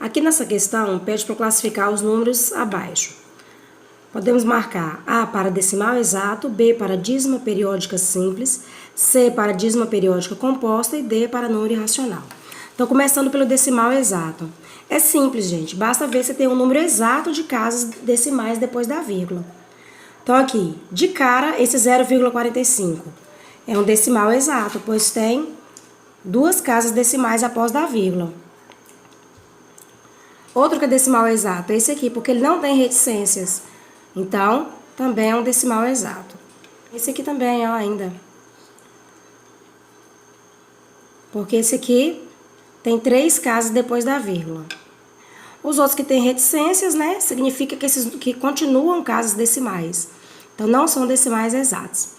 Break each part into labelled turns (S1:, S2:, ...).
S1: Aqui nessa questão, pede para classificar os números abaixo. Podemos marcar A para decimal exato, B para dízima periódica simples, C para dízima periódica composta e D para número irracional. Então, começando pelo decimal exato. É simples, gente. Basta ver se tem um número exato de casas decimais depois da vírgula. Então, aqui, de cara, esse 0,45 é um decimal exato, pois tem duas casas decimais após da vírgula. Outro que é decimal exato é esse aqui, porque ele não tem reticências. Então, também é um decimal exato. Esse aqui também, ó, ainda. Porque esse aqui tem 3 casas depois da vírgula. Os outros que têm reticências, né, significa que esses que continuam casas decimais. Então, não são decimais exatos.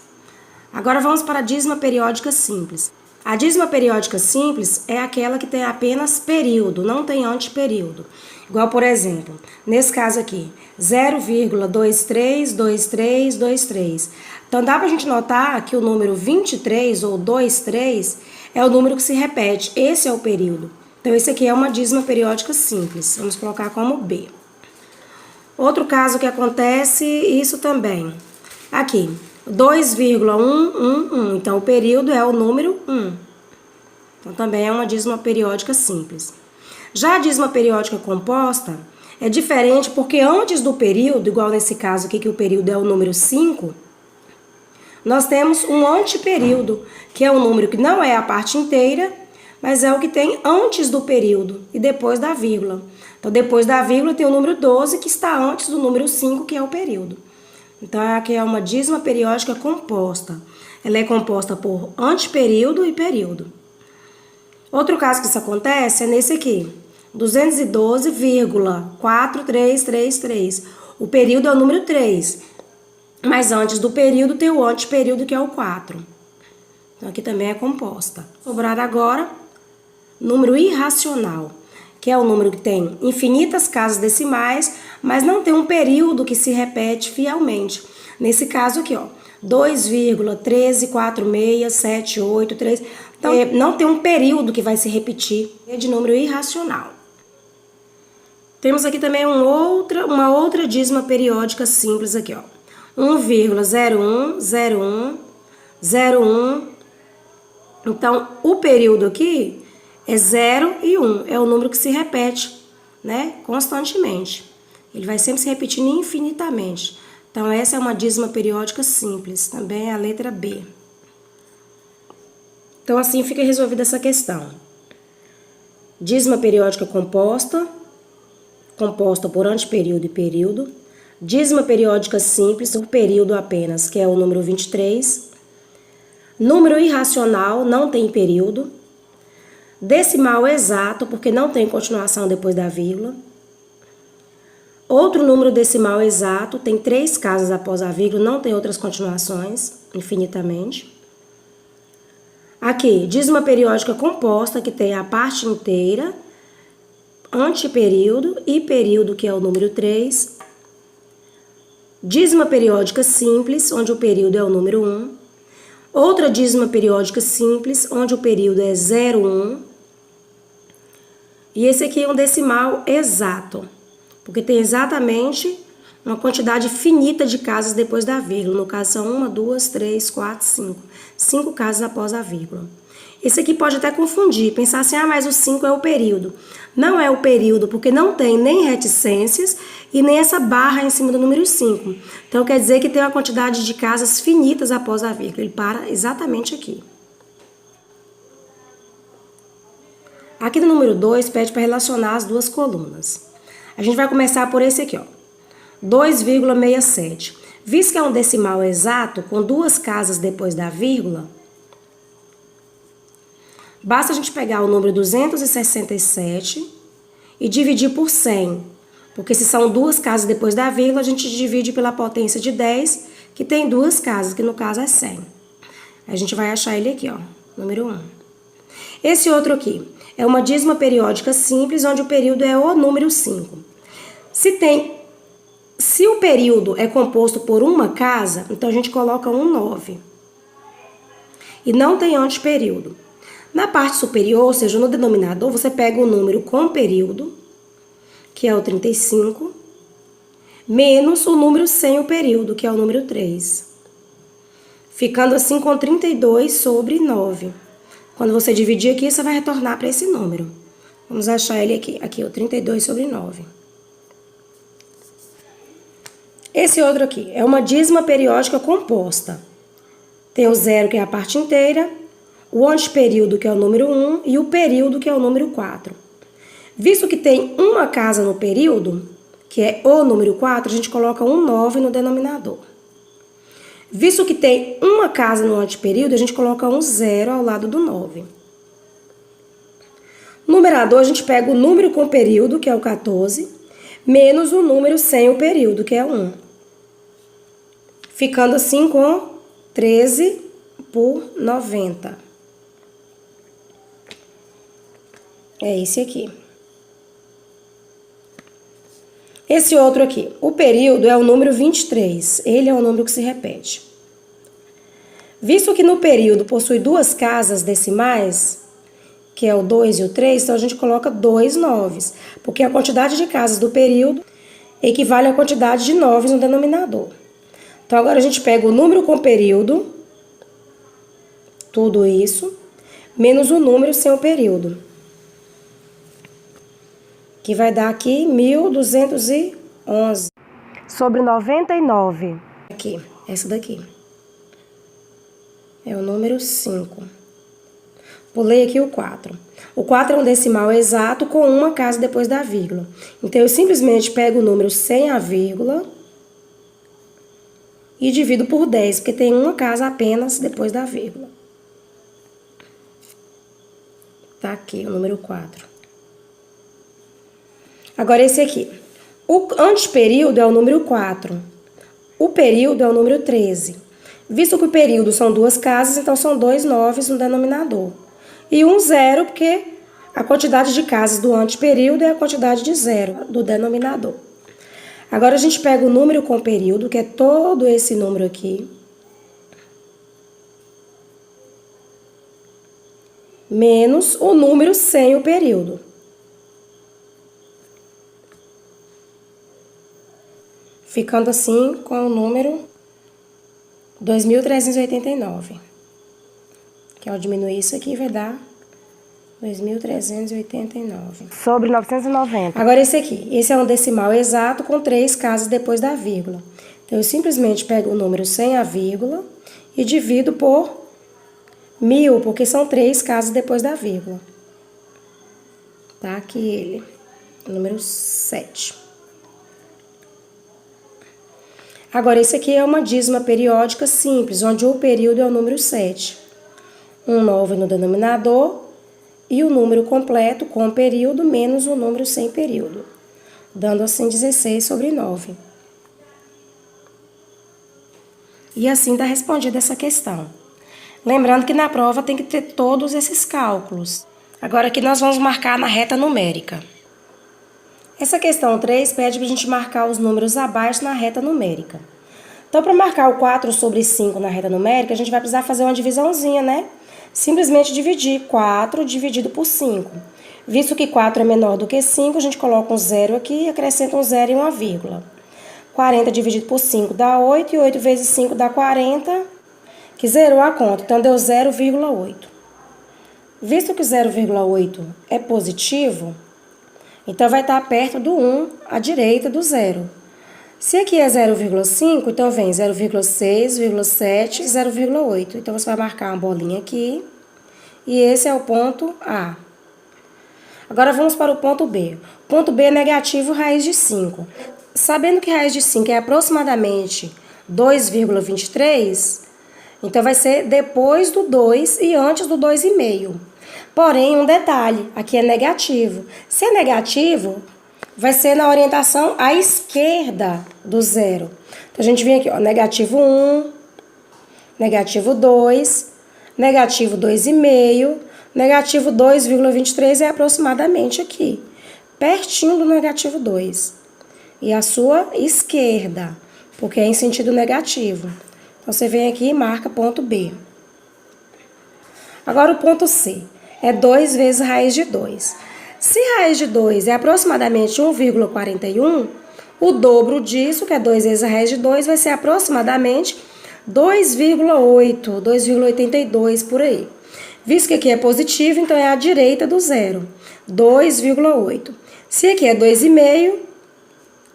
S1: Agora, vamos para a dízima periódica simples. A dízima periódica simples é aquela que tem apenas período, não tem anteperíodo. Igual, por exemplo, nesse caso aqui, 0,232323. Então, dá pra gente notar que o número 23 ou 23 é o número que se repete. Esse é o período. Então, esse aqui é uma dízima periódica simples. Vamos colocar como B. Outro caso que acontece, isso também. Aqui, 2,111. Então, o período é o número 1. Então, também é uma dízima periódica simples. Já a dízima periódica composta é diferente porque antes do período, igual nesse caso aqui que o período é o número 5, nós temos um anteperíodo, que é um número que não é a parte inteira, mas é o que tem antes do período e depois da vírgula. Então, depois da vírgula tem o número 12, que está antes do número 5, que é o período. Então, aqui é uma dízima periódica composta. Ela é composta por anteperíodo e período. Outro caso que isso acontece é nesse aqui, 212,4333. O período é o número 3, mas antes do período tem o anteperíodo, que é o 4. Então, aqui também é composta. Sobrar agora, número irracional, que é o número que tem infinitas casas decimais, mas não tem um período que se repete fielmente. Nesse caso aqui, ó, 2,1346783. Então, não tem um período que vai se repetir, é de número irracional. Temos aqui também uma outra dízima periódica simples aqui, ó. 1,010101. Então, o período aqui é 0 e 1. É o número que se repete, né, constantemente. Ele vai sempre se repetindo infinitamente. Então, essa é uma dízima periódica simples. Também é a letra B. Então, assim fica resolvida essa questão. Dízima periódica composta por anteperíodo e período. Dízima periódica simples por período apenas, que é o número 23. Número irracional, não tem período. Decimal exato, porque não tem continuação depois da vírgula. Outro número decimal exato, tem 3 casas após a vírgula, não tem outras continuações, infinitamente. Aqui, dízima periódica composta, que tem a parte inteira, anteperíodo e período, que é o número 3. Dízima periódica simples, onde o período é o número 1. Outra dízima periódica simples, onde o período é 0,1. E esse aqui é um decimal exato, porque tem exatamente uma quantidade finita de casas depois da vírgula. No caso, são 1, 2, 3, 4, 5. 5 casas após a vírgula. Esse aqui pode até confundir, pensar assim, ah, mas o 5 é o período. Não é o período, porque não tem nem reticências e nem essa barra em cima do número 5. Então, quer dizer que tem uma quantidade de casas finitas após a vírgula. Ele para exatamente aqui. Aqui no número 2, pede para relacionar as duas colunas. A gente vai começar por esse aqui, ó. 2,67. Visto que é um decimal exato, com 2 casas depois da vírgula, basta a gente pegar o número 267 e dividir por 100. Porque se são 2 casas depois da vírgula, a gente divide pela potência de 10, que tem 2 casas, que no caso é 100. A gente vai achar ele aqui, ó, número 1. Esse outro aqui é uma dízima periódica simples, onde o período é o número 5. Se o período é composto por uma casa, então a gente coloca 9. E não tem anteperíodo. Na parte superior, ou seja, no denominador, você pega o número com período que é o 35, menos o número sem o período, que é o número 3. Ficando assim com 32 sobre 9. Quando você dividir aqui, você vai retornar para esse número. Vamos achar ele aqui. Aqui, o 32 sobre 9. Esse outro aqui é uma dízima periódica composta. Tem o zero, que é a parte inteira, o anteperíodo, que é o número 1, e o período, que é o número 4. Visto que tem uma casa no período, que é o número 4, a gente coloca um 9 no denominador. Visto que tem uma casa no anteperíodo, a gente coloca um 0 ao lado do 9. No numerador, a gente pega o número com período, que é o 14, menos o número sem o período, que é o 1. Ficando assim com 13 por 90. É esse aqui. Esse outro aqui, o período é o número 23, ele é o número que se repete. Visto que no período possui duas casas decimais, que é o 2 e o 3, então a gente coloca 2 noves, porque a quantidade de casas do período equivale à quantidade de noves no denominador. Então agora a gente pega o número com período, tudo isso, menos o número sem o período, que vai dar aqui 1.211 sobre 99. Aqui, essa daqui. É o número 5. Pulei aqui o 4. O 4 é um decimal exato com uma casa depois da vírgula. Então, eu simplesmente pego o número sem a vírgula e divido por 10, porque tem uma casa apenas depois da vírgula. Tá aqui o número 4. Agora esse aqui. O anteperíodo é o número 4. O período é o número 13. Visto que o período são duas casas, então são 2 noves no denominador. E um 0, porque a quantidade de casas do anteperíodo é a quantidade de 0 do denominador. Agora a gente pega o número com período, que é todo esse número aqui, menos o número sem o período. Ficando assim com o número 2.389. Que ao diminuir isso aqui vai dar 2.389. Sobre 990. Agora esse aqui. Esse é um decimal exato com 3 casas depois da vírgula. Então eu simplesmente pego o número sem a vírgula e divido por 1.000, porque são 3 casas depois da vírgula. Tá aqui ele. Número 7. Agora, esse aqui é uma dízima periódica simples, onde o período é o número 7. Um 9 no denominador e o número completo com período menos o número sem período, dando assim 16 sobre 9. E assim está respondida essa questão. Lembrando que na prova tem que ter todos esses cálculos. Agora aqui nós vamos marcar na reta numérica. Essa questão 3 pede para a gente marcar os números abaixo na reta numérica. Então, para marcar o 4 sobre 5 na reta numérica, a gente vai precisar fazer uma divisãozinha, né? Simplesmente dividir 4 dividido por 5. Visto que 4 é menor do que 5, a gente coloca um 0 aqui e acrescenta um 0 e uma vírgula. 40 dividido por 5 dá 8, e 8 vezes 5 dá 40, que zerou a conta, então deu 0,8. Visto que o 0,8 é positivo, então vai estar perto do 1 à direita do 0. Se aqui é 0,5, então vem 0,6, 0,7 e 0,8. Então você vai marcar uma bolinha aqui. E esse é o ponto A. Agora vamos para o ponto B. O ponto B é negativo raiz de 5. Sabendo que raiz de 5 é aproximadamente 2,23, então vai ser depois do 2 e antes do 2,5. Porém, um detalhe, aqui é negativo. Se é negativo, vai ser na orientação à esquerda do 0. Então, a gente vem aqui, ó, negativo 1, negativo 2, negativo 2,5, negativo 2,23 é aproximadamente aqui, pertinho do negativo 2. E a sua esquerda, porque é em sentido negativo. Então, você vem aqui e marca ponto B. Agora, o ponto C. É 2 vezes raiz de 2. Se raiz de 2 é aproximadamente 1,41, o dobro disso, que é 2 vezes a raiz de 2, vai ser aproximadamente 2,8, 2,82 por aí. Visto que aqui é positivo, então é a direita do zero, 2,8. Se aqui é 2,5,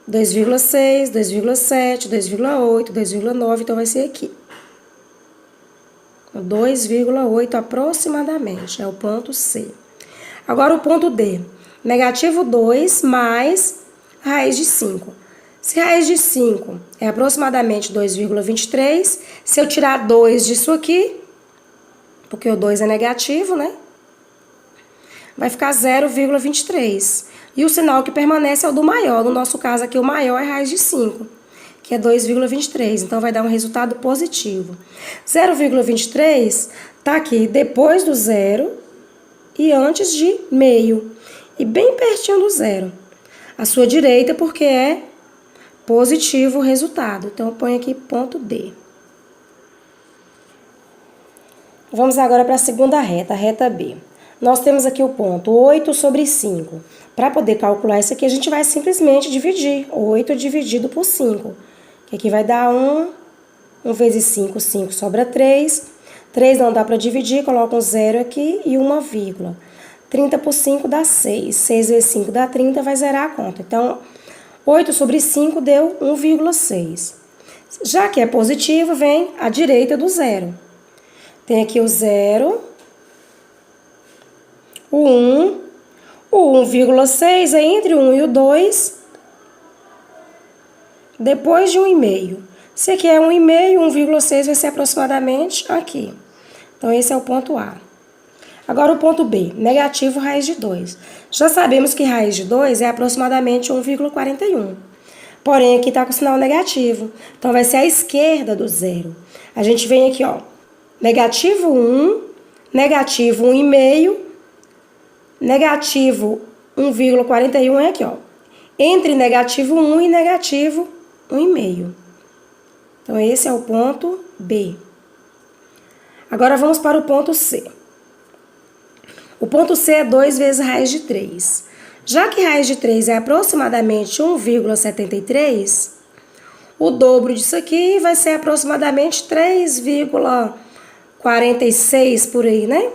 S1: 2,6, 2,7, 2,8, 2,9, então vai ser aqui. 2,8 aproximadamente, é o ponto C. Agora o ponto D, negativo 2 mais raiz de 5. Se raiz de 5 é aproximadamente 2,23, se eu tirar 2 disso aqui, porque o 2 é negativo, né? Vai ficar 0,23. E o sinal que permanece é o do maior. No nosso caso aqui, o maior é raiz de 5, que é 2,23. Então, vai dar um resultado positivo. 0,23 tá aqui depois do zero e antes de meio. E bem pertinho do zero. À sua direita, porque é positivo o resultado. Então, eu ponho aqui ponto D. Vamos agora para a segunda reta, a reta B. Nós temos aqui o ponto 8 sobre 5. Para poder calcular isso aqui, a gente vai simplesmente dividir. 8 dividido por 5. Que aqui vai dar 1. 1 vezes 5, 5 sobra 3. 3 não dá para dividir, coloca um 0 aqui e uma vírgula. 30 por 5 dá 6. 6 vezes 5 dá 30, vai zerar a conta. Então, 8 sobre 5 deu 1,6. Já que é positivo, vem à direita do zero. Tem aqui o 0, o 1, o 1,6 é entre o 1 e o 2, depois de 1,5. Se aqui é 1,5, 1,6 vai ser aproximadamente aqui. Então, esse é o ponto A. Agora, o ponto B, negativo raiz de 2. Já sabemos que raiz de 2 é aproximadamente 1,41. Porém, aqui está com o sinal negativo. Então, vai ser à esquerda do zero. A gente vem aqui, ó. Negativo 1, negativo 1,5, negativo 1,41 é aqui, ó. Entre negativo 1 e negativo 1,5. Então, esse é o ponto B. Agora, vamos para o ponto C. O ponto C é 2 vezes raiz de 3. Já que raiz de 3 é aproximadamente 1,73, o dobro disso aqui vai ser aproximadamente 3,46 por aí, né?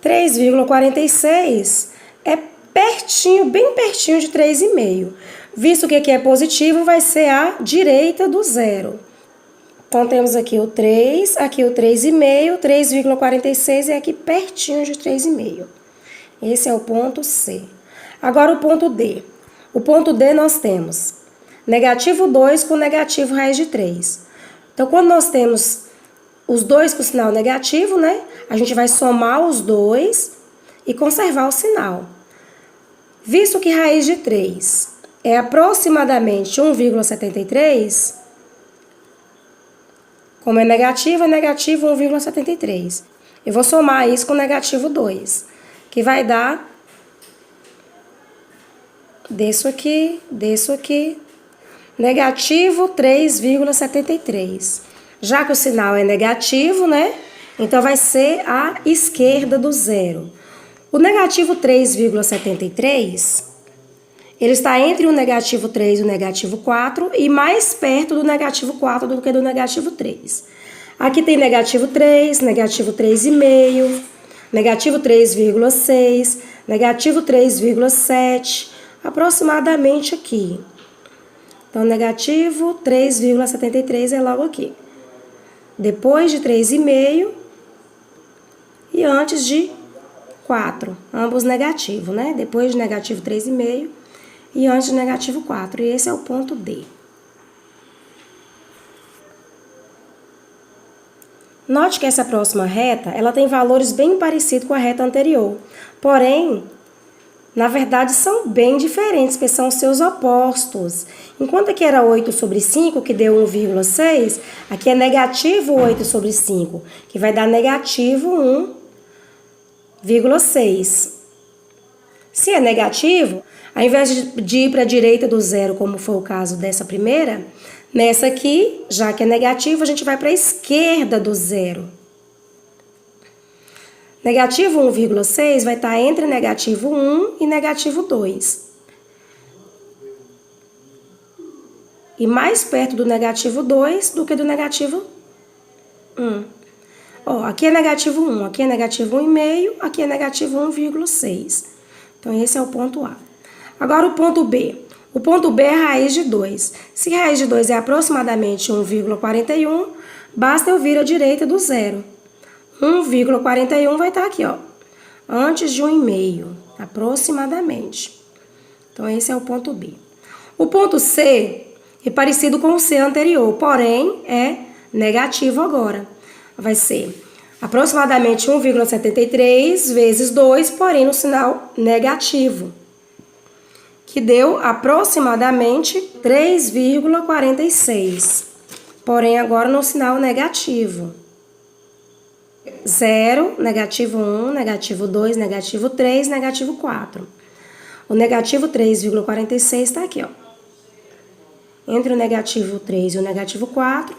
S1: 3,46 é pertinho, bem pertinho de 3,5. Visto que aqui é positivo, vai ser à direita do zero. Então, temos aqui o 3, aqui o 3,5, 3,46 é aqui pertinho de 3,5. Esse é o ponto C. Agora, o ponto D. O ponto D nós temos negativo 2 com negativo raiz de 3. Então, quando nós temos os dois com sinal negativo, né? A gente vai somar os dois e conservar o sinal. Visto que raiz de 3 é aproximadamente 1,73, como é negativo 1,73. Eu vou somar isso com negativo 2, que vai dar disso aqui, negativo 3,73. Já que o sinal é negativo, né? Então, vai ser à esquerda do zero. O negativo 3,73, ele está entre o negativo 3 e o negativo 4 e mais perto do negativo 4 do que do negativo 3. Aqui tem negativo 3, negativo 3,5, negativo 3,6, negativo 3,7, aproximadamente aqui. Então, negativo 3,73 é logo aqui. Depois de 3,5 e antes de 4, ambos negativos, né? Depois de negativo 3,5 e antes de negativo 4. E esse é o ponto D. Note que essa próxima reta, ela tem valores bem parecidos com a reta anterior. Porém, na verdade, são bem diferentes, porque são seus opostos. Enquanto aqui era 8 sobre 5, que deu 1,6, aqui é negativo 8 sobre 5, que vai dar negativo 1,6. Se é negativo, ao invés de ir para a direita do zero, como foi o caso dessa primeira, nessa aqui, já que é negativo, a gente vai para a esquerda do zero. Negativo 1,6 vai estar entre negativo 1 e negativo 2. E mais perto do negativo 2 do que do negativo 1. Ó, aqui é negativo 1, aqui é negativo 1,5, aqui é negativo 1,6. Então, esse é o ponto A. Agora, o ponto B. O ponto B é raiz de 2. Se raiz de 2 é aproximadamente 1,41, basta eu vir à direita do zero. 1,41 vai estar aqui, ó, antes de 1,5, aproximadamente. Então, esse é o ponto B. O ponto C é parecido com o C anterior, porém, é negativo agora. Vai ser aproximadamente 1,73 vezes 2, porém no sinal negativo, que deu aproximadamente 3,46, porém agora no sinal negativo. 0, negativo 1, negativo 2, negativo 3, negativo 4. O negativo 3,46 está aqui, ó, entre o negativo 3 e o negativo 4,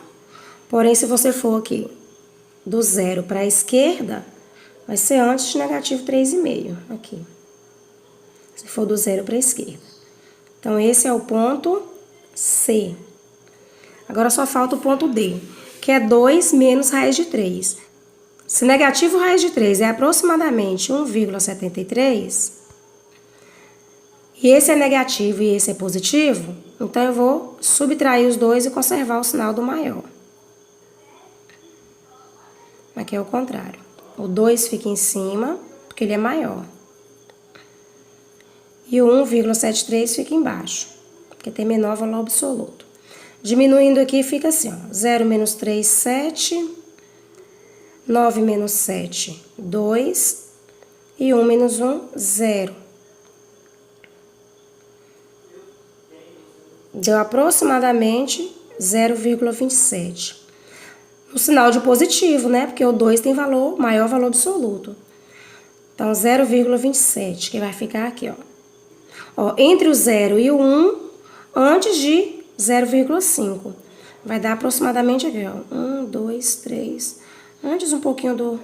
S1: porém se você for aqui do zero para a esquerda, vai ser antes de negativo 3,5, aqui. Se for do zero para a esquerda. Então, esse é o ponto C. Agora, só falta o ponto D, que é 2 menos raiz de 3. Se negativo raiz de 3 é aproximadamente 1,73, e esse é negativo e esse é positivo, então eu vou subtrair os dois e conservar o sinal do maior. Aqui é o contrário. O 2 fica em cima, porque ele é maior. E o 1,73 fica embaixo, porque tem menor valor absoluto. Diminuindo aqui, fica assim, ó. 0 menos 3, 7. 9 menos 7, 2. E 1 menos 1, 0. Deu aproximadamente 0,27. No sinal de positivo, né? Porque o 2 tem valor, maior valor absoluto. Então, 0,27, que vai ficar aqui, ó. Ó, entre o 0 e o 1, antes de 0,5. Vai dar aproximadamente aqui, ó. 1, 2, 3. Antes um pouquinho do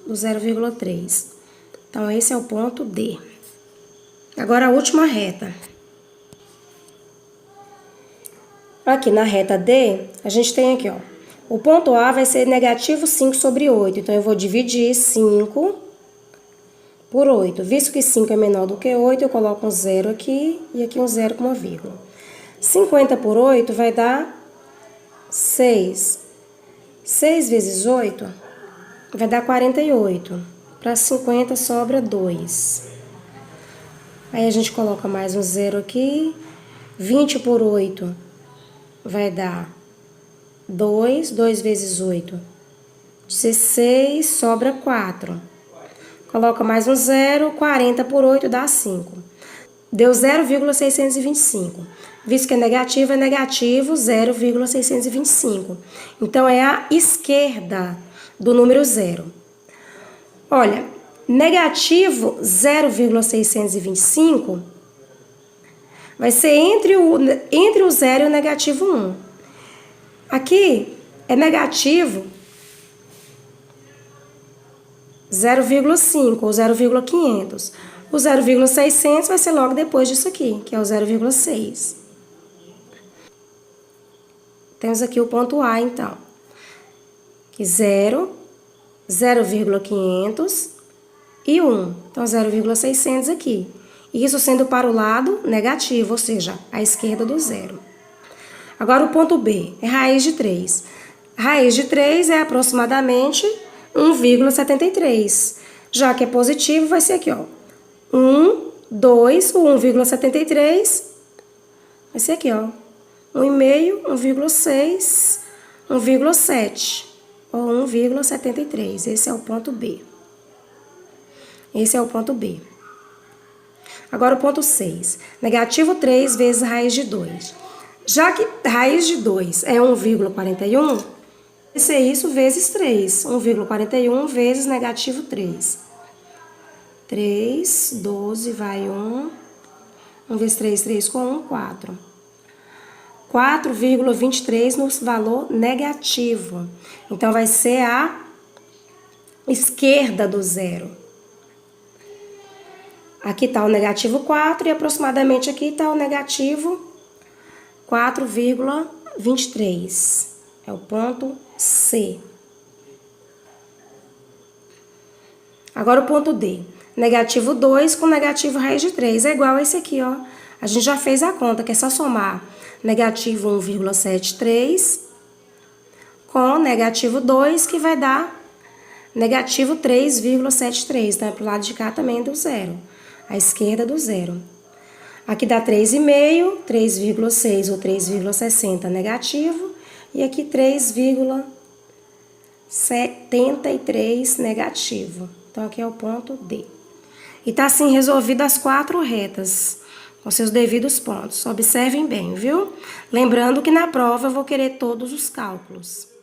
S1: 0,3. Então, esse é o ponto D. Agora, a última reta. Aqui na reta D, a gente tem aqui, ó. O ponto A vai ser negativo 5 sobre 8. Então, eu vou dividir 5 por 8. Visto que 5 é menor do que 8, eu coloco um 0 aqui e aqui um 0 com uma vírgula. 50 por 8 vai dar 6. 6 vezes 8 vai dar 48. Para 50 sobra 2. Aí a gente coloca mais um 0 aqui. 20 por 8 vai dar 2. 2 vezes 8, 16, sobra 4. Coloca mais um 0, 40 por 8 dá 5. Deu 0,625. Visto que é negativo 0,625. Então, é a esquerda do número 0. Olha, negativo 0,625 vai ser entre o 0 e o negativo 1. Aqui é negativo 0,5 ou 0,500. O 0,600 vai ser logo depois disso aqui, que é o 0,6. Temos aqui o ponto A, então. Que 0, 0,500 e 1. Então, 0,600 aqui. Isso sendo para o lado negativo, ou seja, à esquerda do 0. Agora, o ponto B é raiz de 3. Raiz de 3 é aproximadamente 1,73. Já que é positivo, vai ser aqui, ó. 1, 2, o 1,73 vai ser aqui, ó. 1,5, 1,6, 1,7 ou 1,73. Esse é o ponto B. Esse é o ponto B. Agora o ponto 6. Negativo 3 vezes raiz de 2. Já que raiz de 2 é 1,41, vai ser isso vezes 3. 1,41 vezes negativo 3. 3, 12, vai 1. 1 vezes 3, 3 com 1, 4. 4,23 no valor negativo. Então, vai ser a esquerda do zero. Aqui está o negativo 4 e aproximadamente aqui está o negativo 4,23. É o ponto C. Agora o ponto D. Negativo 2 com negativo raiz de 3 é igual a esse aqui, ó. A gente já fez a conta, que é só somar negativo 1,73 com negativo 2, que vai dar negativo 3,73. Então, é pro lado de cá também do zero. À esquerda do zero. Aqui dá 3,5, 3,6 ou 3,60 negativo. E aqui 3,73 negativo. Então, aqui é o ponto D. E tá assim resolvido as 4 retas, com seus devidos pontos. Observem bem, viu? Lembrando que na prova eu vou querer todos os cálculos.